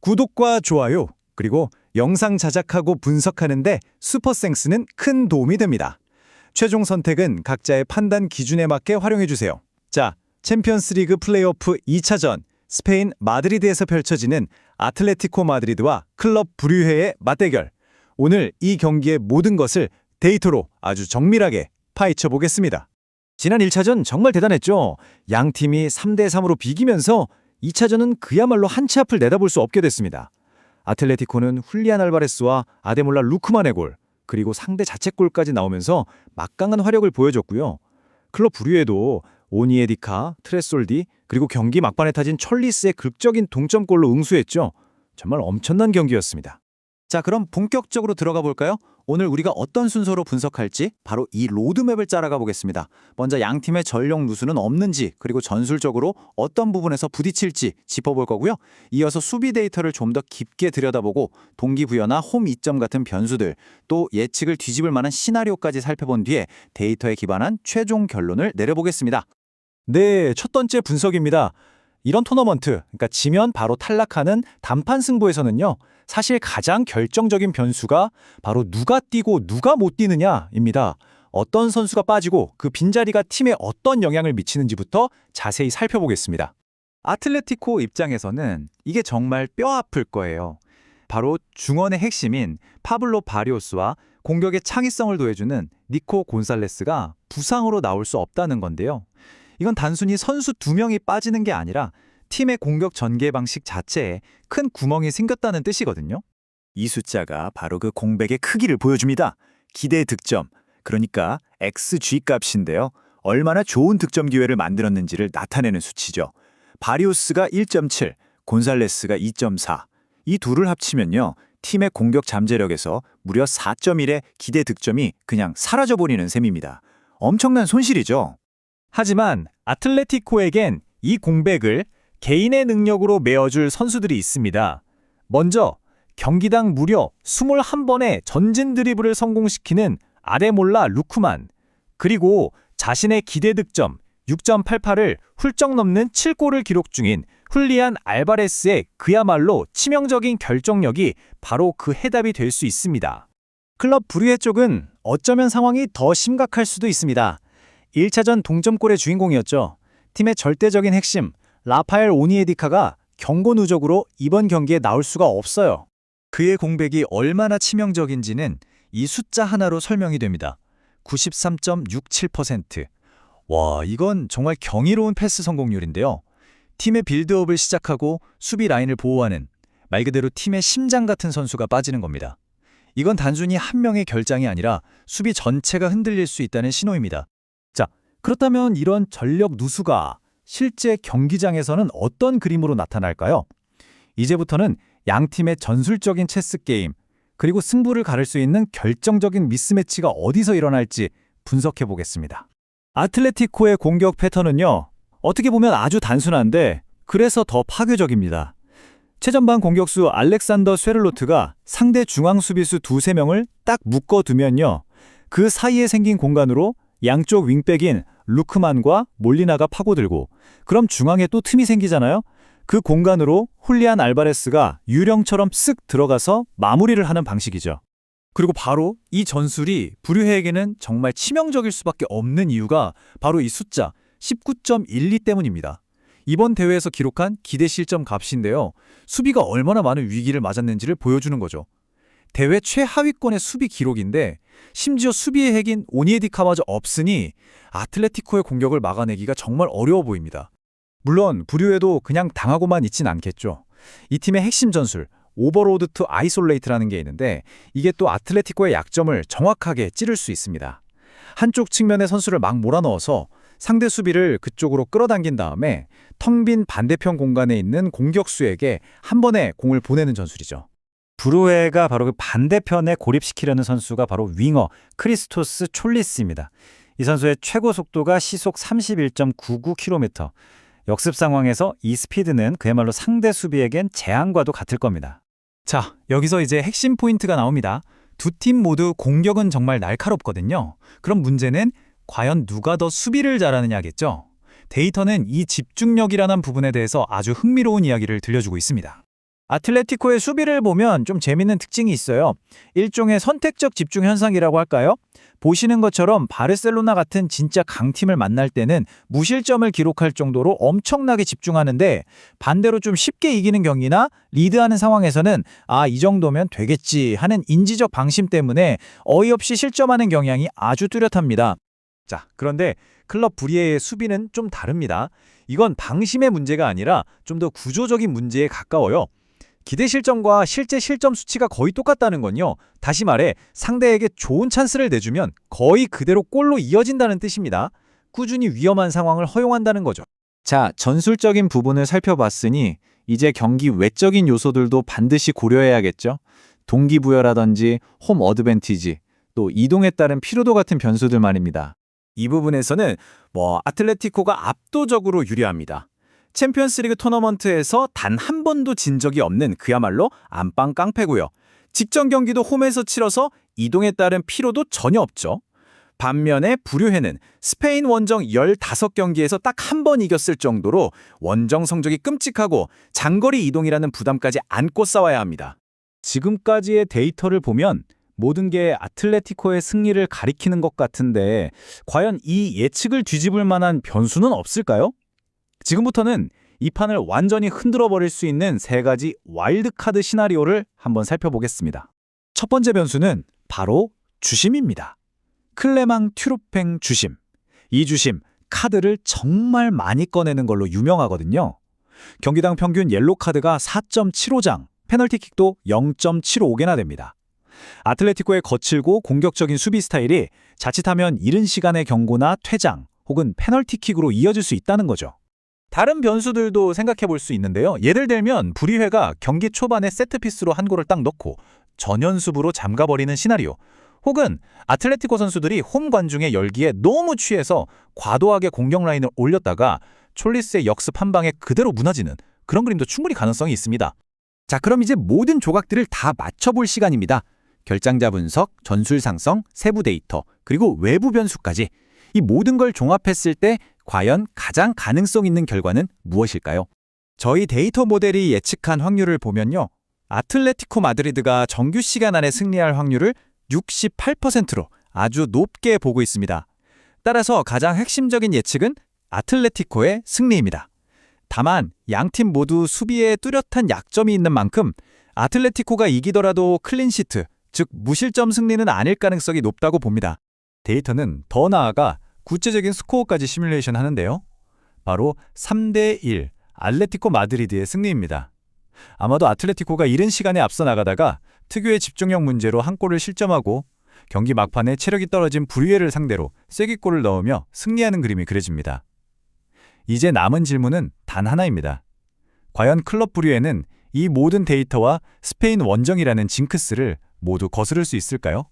구독과 좋아요, 그리고 영상 제작하고 분석하는데 슈퍼생스는 큰 도움이 됩니다. 최종 선택은 각자의 판단 기준에 맞게 활용해주세요. 자, 챔피언스리그 플레이오프 2차전 스페인 마드리드에서 펼쳐지는 아틀레티코 마드리드와 클럽 브류헤의 맞대결. 오늘 이 경기의 모든 것을 데이터로 아주 정밀하게 파헤쳐 보겠습니다. 지난 1차전 정말 대단했죠. 양 팀이 3대3으로 비기면서 2차전은 그야말로 한 치 앞을 내다볼 수 없게 됐습니다. 아틀레티코는 훌리안 알바레스와 아데몰라 루크만의 골, 그리고 상대 자책골까지 나오면서 막강한 화력을 보여줬고요. 클럽 브류헤도 오니에디카, 트레솔디, 그리고 경기 막판에 타진 촐리스의 극적인 동점골로 응수했죠. 정말 엄청난 경기였습니다. 자, 그럼 본격적으로 들어가 볼까요? 오늘 우리가 어떤 순서로 분석할지 바로 이 로드맵을 짜라가 보겠습니다. 먼저 양 팀의 전력 누수는 없는지, 그리고 전술적으로 어떤 부분에서 부딪힐지 짚어볼 거고요. 이어서 수비 데이터를 좀 더 깊게 들여다보고 동기부여나 홈 이점 같은 변수들, 또 예측을 뒤집을 만한 시나리오까지 살펴본 뒤에 데이터에 기반한 최종 결론을 내려보겠습니다. 네, 첫 번째 분석입니다. 이런 토너먼트, 그러니까 지면 바로 탈락하는 단판 승부에서는요, 사실 가장 결정적인 변수가 바로 누가 뛰고 누가 못 뛰느냐입니다. 어떤 선수가 빠지고 그 빈자리가 팀에 어떤 영향을 미치는지부터 자세히 살펴보겠습니다. 아틀레티코 입장에서는 이게 정말 뼈아플 거예요. 바로 중원의 핵심인 파블로 바리오스와 공격의 창의성을 더해주는 니코 곤살레스가 부상으로 나올 수 없다는 건데요. 이건 단순히 선수 2명이 빠지는 게 아니라 팀의 공격 전개 방식 자체에 큰 구멍이 생겼다는 뜻이거든요. 이 숫자가 바로 그 공백의 크기를 보여줍니다. 기대 득점, 그러니까 XG 값인데요. 얼마나 좋은 득점 기회를 만들었는지를 나타내는 수치죠. 바리오스가 1.7, 곤살레스가 2.4. 이 둘을 합치면요, 팀의 공격 잠재력에서 무려 4.1의 기대 득점이 그냥 사라져버리는 셈입니다. 엄청난 손실이죠. 하지만 아틀레티코에겐 이 공백을 개인의 능력으로 메워줄 선수들이 있습니다. 먼저 경기당 무려 21번의 전진 드리블을 성공시키는 아데몰라 루크만, 그리고 자신의 기대 득점 6.88을 훌쩍 넘는 7골을 기록 중인 훌리안 알바레스의 그야말로 치명적인 결정력이 바로 그 해답이 될 수 있습니다. 클럽 브류헤 쪽은 어쩌면 상황이 더 심각할 수도 있습니다. 1차전 동점골의 주인공이었죠. 팀의 절대적인 핵심 라파엘 오니에디카가 경고 누적으로 이번 경기에 나올 수가 없어요. 그의 공백이 얼마나 치명적인지는 이 숫자 하나로 설명이 됩니다. 93.67%. 와, 이건 정말 경이로운 패스 성공률인데요. 팀의 빌드업을 시작하고 수비 라인을 보호하는 말 그대로 팀의 심장 같은 선수가 빠지는 겁니다. 이건 단순히 한 명의 결장이 아니라 수비 전체가 흔들릴 수 있다는 신호입니다. 자, 그렇다면 이런 전력 누수가 실제 경기장에서는 어떤 그림으로 나타날까요? 이제부터는 양팀의 전술적인 체스 게임, 그리고 승부를 가를 수 있는 결정적인 미스매치가 어디서 일어날지 분석해 보겠습니다. 아틀레티코의 공격 패턴은요, 어떻게 보면 아주 단순한데 그래서 더 파괴적입니다. 최전방 공격수 알렉산더 쇠를로트가 상대 중앙 수비수 2~3명을 딱 묶어두면요, 그 사이에 생긴 공간으로 양쪽 윙백인 루크만과 몰리나가 파고들고, 그럼 중앙에 또 틈이 생기잖아요. 그 공간으로 훌리안 알바레스가 유령처럼 쓱 들어가서 마무리를 하는 방식이죠. 그리고 바로 이 전술이 브류헤에게는 정말 치명적일 수밖에 없는 이유가 바로 이 숫자 19.12 때문입니다. 이번 대회에서 기록한 기대 실점 값인데요, 수비가 얼마나 많은 위기를 맞았는지를 보여주는 거죠. 대회 최하위권의 수비 기록인데 심지어 수비의 핵인 오니에디카마저 없으니 아틀레티코의 공격을 막아내기가 정말 어려워 보입니다. 물론 브류헤도 그냥 당하고만 있진 않겠죠. 이 팀의 핵심 전술 오버로드 투 아이솔레이트라는 게 있는데 이게 또 아틀레티코의 약점을 정확하게 찌를 수 있습니다. 한쪽 측면의 선수를 막 몰아넣어서 상대 수비를 그쪽으로 끌어당긴 다음에 텅 빈 반대편 공간에 있는 공격수에게 한 번에 공을 보내는 전술이죠. 브루헤가 바로 그 반대편에 고립시키려는 선수가 바로 윙어 크리스토스 촐리스입니다. 이 선수의 최고 속도가 시속 31.99km. 역습 상황에서 이 스피드는 그야말로 상대 수비에겐 재앙과도 같을 겁니다. 자, 여기서 이제 핵심 포인트가 나옵니다. 두 팀 모두 공격은 정말 날카롭거든요. 그럼 문제는 과연 누가 더 수비를 잘하느냐겠죠. 데이터는 이 집중력이라는 부분에 대해서 아주 흥미로운 이야기를 들려주고 있습니다. 아틀레티코의 수비를 보면 좀 재밌는 특징이 있어요. 일종의 선택적 집중 현상이라고 할까요? 보시는 것처럼 바르셀로나 같은 진짜 강팀을 만날 때는 무실점을 기록할 정도로 엄청나게 집중하는데, 반대로 좀 쉽게 이기는 경기나 리드하는 상황에서는 이 정도면 되겠지 하는 인지적 방심 때문에 어이없이 실점하는 경향이 아주 뚜렷합니다. 자, 그런데 클럽 브리에의 수비는 좀 다릅니다. 이건 방심의 문제가 아니라 좀 더 구조적인 문제에 가까워요. 기대 실점과 실제 실점 수치가 거의 똑같다는 건요, 다시 말해 상대에게 좋은 찬스를 내주면 거의 그대로 골로 이어진다는 뜻입니다. 꾸준히 위험한 상황을 허용한다는 거죠. 자, 전술적인 부분을 살펴봤으니 이제 경기 외적인 요소들도 반드시 고려해야겠죠. 동기부여라든지 홈 어드밴티지, 또 이동에 따른 피로도 같은 변수들 말입니다. 이 부분에서는 아틀레티코가 압도적으로 유리합니다. 챔피언스리그 토너먼트에서 단 한 번도 진 적이 없는 그야말로 안방 깡패고요. 직전 경기도 홈에서 치러서 이동에 따른 피로도 전혀 없죠. 반면에 불효해는 스페인 원정 15경기에서 딱 한 번 이겼을 정도로 원정 성적이 끔찍하고 장거리 이동이라는 부담까지 안고 싸워야 합니다. 지금까지의 데이터를 보면 모든 게 아틀레티코의 승리를 가리키는 것 같은데, 과연 이 예측을 뒤집을 만한 변수는 없을까요? 지금부터는 이 판을 완전히 흔들어 버릴 수 있는 3가지 와일드카드 시나리오를 한번 살펴보겠습니다. 첫 번째 변수는 바로 주심입니다. 클레망 튜르팽 주심. 이 주심, 카드를 정말 많이 꺼내는 걸로 유명하거든요. 경기당 평균 옐로 카드가 4.75장, 페널티킥도 0.75개나 됩니다. 아틀레티코의 거칠고 공격적인 수비 스타일이 자칫하면 이른 시간의 경고나 퇴장 혹은 페널티킥으로 이어질 수 있다는 거죠. 다른 변수들도 생각해 볼 수 있는데요. 예를 들면 브리회가 경기 초반에 세트피스로 한 골을 딱 넣고 전연습으로 잠가버리는 시나리오, 혹은 아틀레티코 선수들이 홈 관중의 열기에 너무 취해서 과도하게 공격 라인을 올렸다가 촐리스의 역습 한 방에 그대로 무너지는 그런 그림도 충분히 가능성이 있습니다. 자, 그럼 이제 모든 조각들을 다 맞춰볼 시간입니다. 결장자 분석, 전술 상성, 세부 데이터, 그리고 외부 변수까지. 이 모든 걸 종합했을 때 과연 가장 가능성 있는 결과는 무엇일까요? 저희 데이터 모델이 예측한 확률을 보면요, 아틀레티코 마드리드가 정규 시간 안에 승리할 확률을 68%로 아주 높게 보고 있습니다. 따라서 가장 핵심적인 예측은 아틀레티코의 승리입니다. 다만 양팀 모두 수비에 뚜렷한 약점이 있는 만큼 아틀레티코가 이기더라도 클린시트, 즉 무실점 승리는 아닐 가능성이 높다고 봅니다. 데이터는 더 나아가 구체적인 스코어까지 시뮬레이션 하는데요. 바로 3대1 아틀레티코 마드리드의 승리입니다. 아마도 아틀레티코가 이른 시간에 앞서 나가다가 특유의 집중력 문제로 한 골을 실점하고 경기 막판에 체력이 떨어진 브리에를 상대로 쐐기골을 넣으며 승리하는 그림이 그려집니다. 이제 남은 질문은 단 하나입니다. 과연 클럽 브리에는 이 모든 데이터와 스페인 원정이라는 징크스를 모두 거스를 수 있을까요?